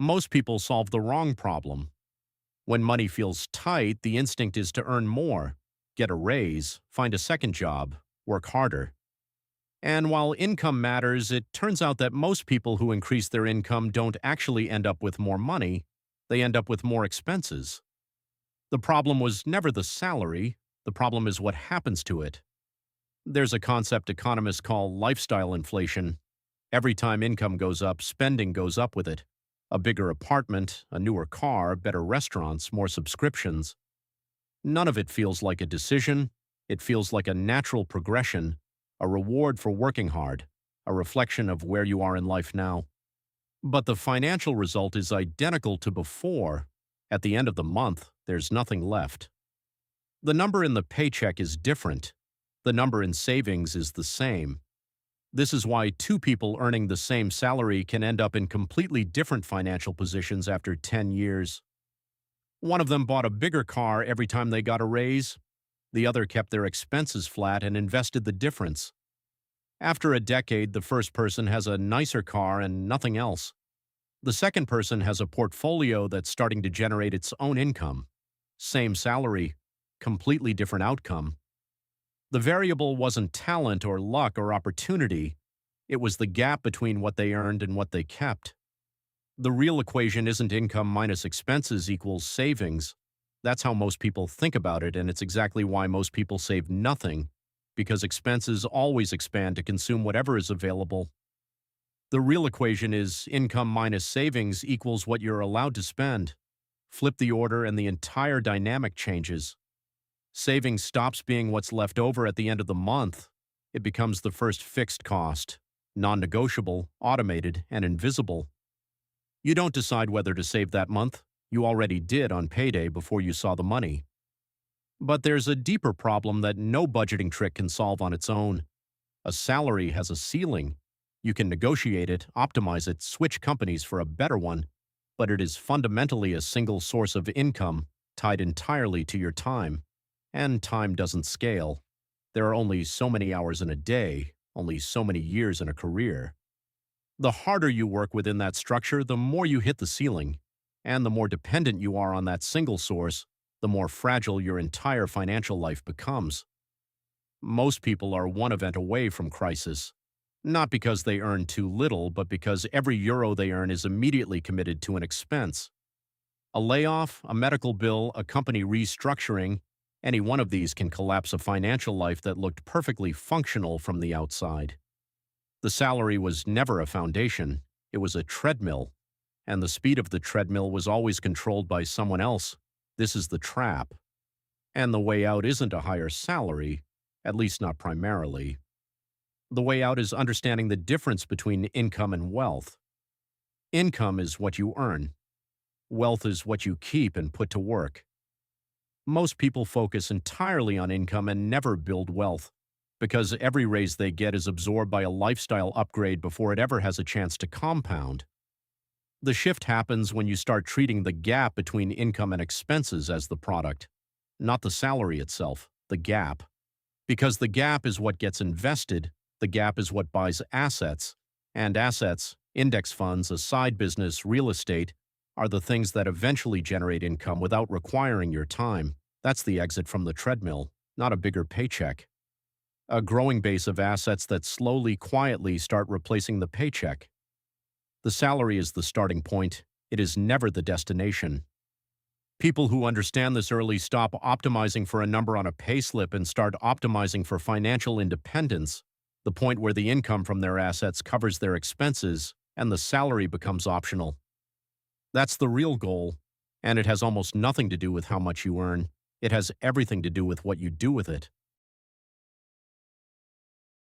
Most people solve the wrong problem. When money feels tight, the instinct is to earn more, get a raise, find a second job, work harder. And while income matters, it turns out that most people who increase their income don't actually end up with more money, they end up with more expenses. The problem was never the salary, the problem is what happens to it. There's a concept economists call lifestyle inflation. Every time income goes up, spending goes up with it. A bigger apartment, a newer car, better restaurants, more subscriptions. None of it feels like a decision. It feels like a natural progression, a reward for working hard, a reflection of where you are in life now. But the financial result is identical to before. At the end of the month, there's nothing left. The number in the paycheck is different. The number in savings is the same. This is why two people earning the same salary can end up in completely different financial positions after 10 years. One of them bought a bigger car every time they got a raise. The other kept their expenses flat and invested the difference. After a decade, the first person has a nicer car and nothing else. The second person has a portfolio that's starting to generate its own income. Same salary, completely different outcome. The variable wasn't talent or luck or opportunity. It was the gap between what they earned and what they kept. The real equation isn't income minus expenses equals savings. That's how most people think about it, and it's exactly why most people save nothing, because expenses always expand to consume whatever is available. The real equation is income minus savings equals what you're allowed to spend. Flip the order and the entire dynamic changes. Savings stops being what's left over at the end of the month. It becomes the first fixed cost, non-negotiable, automated, and invisible. You don't decide whether to save that month. You already did on payday before you saw the money. But there's a deeper problem that no budgeting trick can solve on its own. A salary has a ceiling. You can negotiate it, optimize it, switch companies for a better one, but it is fundamentally a single source of income tied entirely to your time. And time doesn't scale. There are only so many hours in a day, only so many years in a career. The harder you work within that structure, the more you hit the ceiling. And the more dependent you are on that single source, the more fragile your entire financial life becomes. Most people are one event away from crisis. Not because they earn too little, but because every euro they earn is immediately committed to an expense. A layoff, a medical bill, a company restructuring, any one of these can collapse a financial life that looked perfectly functional from the outside. The salary was never a foundation, it was a treadmill, and the speed of the treadmill was always controlled by someone else. This is the trap. And the way out isn't a higher salary, at least not primarily. The way out is understanding the difference between income and wealth. Income is what you earn. Wealth is what you keep and put to work. Most people focus entirely on income and never build wealth, because every raise they get is absorbed by a lifestyle upgrade before it ever has a chance to compound. The shift happens when you start treating the gap between income and expenses as the product, not the salary itself, the gap. Because the gap is what gets invested, the gap is what buys assets, and assets, index funds, a side business, real estate, are the things that eventually generate income without requiring your time. That's the exit from the treadmill, not a bigger paycheck. A growing base of assets that slowly, quietly start replacing the paycheck. The salary is the starting point. It is never the destination. People who understand this early stop optimizing for a number on a payslip and start optimizing for financial independence, the point where the income from their assets covers their expenses and the salary becomes optional. That's the real goal, and it has almost nothing to do with how much you earn. It has everything to do with what you do with it.